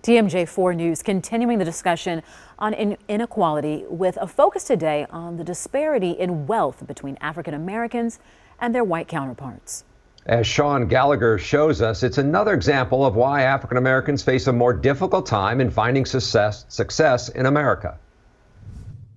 TMJ4 News continuing the discussion on inequality with a focus today on the disparity in wealth between African Americans and their white counterparts. As Shaun Gallagher shows us, it's another example of why African Americans face a more difficult time in finding success in America.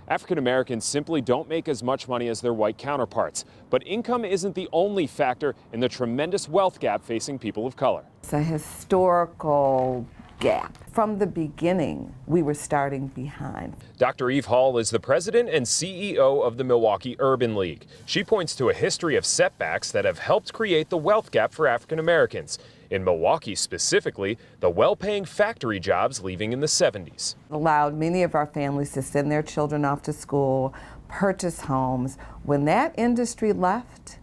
African Americans simply don't make as much money as their white counterparts. But income isn't the only factor in the tremendous wealth gap facing people of color. It's a historical gap. From the beginning, we were starting behind. Dr. Eve Hall is the president and CEO of the Milwaukee Urban League. She points to a history of setbacks that have helped create the wealth gap for African Americans. In Milwaukee specifically, the well-paying factory jobs leaving in the 70s. It allowed many of our families to send their children off to school, purchase homes. When that industry left,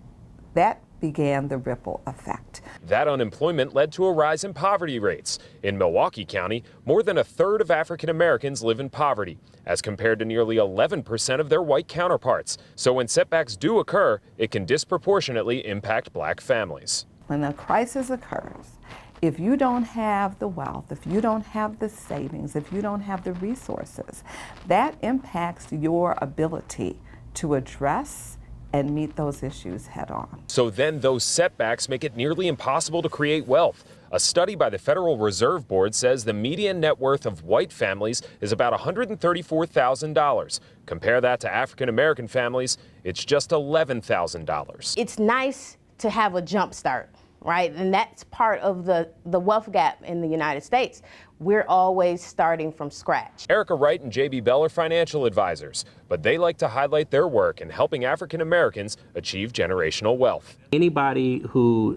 that began the ripple effect. That unemployment led to a rise in poverty rates. In Milwaukee County, more than a third of African Americans live in poverty, as compared to nearly 11% of their white counterparts. So when setbacks do occur, it can disproportionately impact black families. When a crisis occurs, if you don't have the wealth, if you don't have the savings, if you don't have the resources, that impacts your ability to address and meet those issues head on. So then those setbacks make it nearly impossible to create wealth. A study by the Federal Reserve Board says the median net worth of white families is about $134,000. Compare that to African American families, it's just $11,000. It's nice to have a jump start, right? And that's part of the wealth gap in the United States. We're always starting from scratch. Erica Wright and J.B. Bell are financial advisors, but they like to highlight their work in helping African Americans achieve generational wealth. Anybody who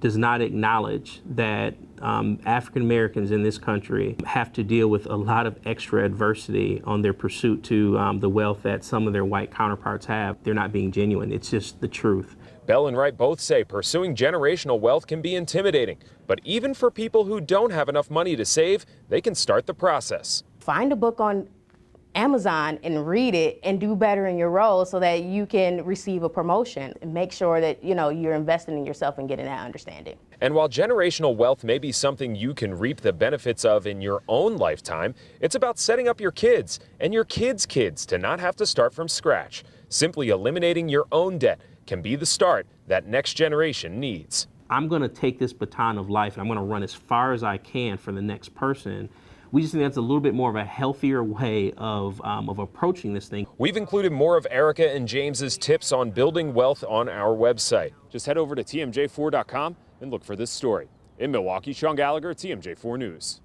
does not acknowledge that African Americans in this country have to deal with a lot of extra adversity on their pursuit to the wealth that some of their white counterparts have, they're not being genuine. It's just the truth. Bell and Wright both say pursuing generational wealth can be intimidating, but even for people who don't have enough money to save, they can start the process. Find a book on Amazon and read it and do better in your role so that you can receive a promotion and make sure that you're investing in yourself and getting that understanding. And while generational wealth may be something you can reap the benefits of in your own lifetime, it's about setting up your kids and your kids' kids to not have to start from scratch. Simply eliminating your own debt can be the start that next generation needs. I'm going to take this baton of life and I'm going to run as far as I can for the next person. We just think that's a little bit more of a healthier way of approaching this thing. We've included more of Erica and James's tips on building wealth on our website. Just head over to TMJ4.com and look for this story. In Milwaukee, Shaun Gallagher, TMJ4 News.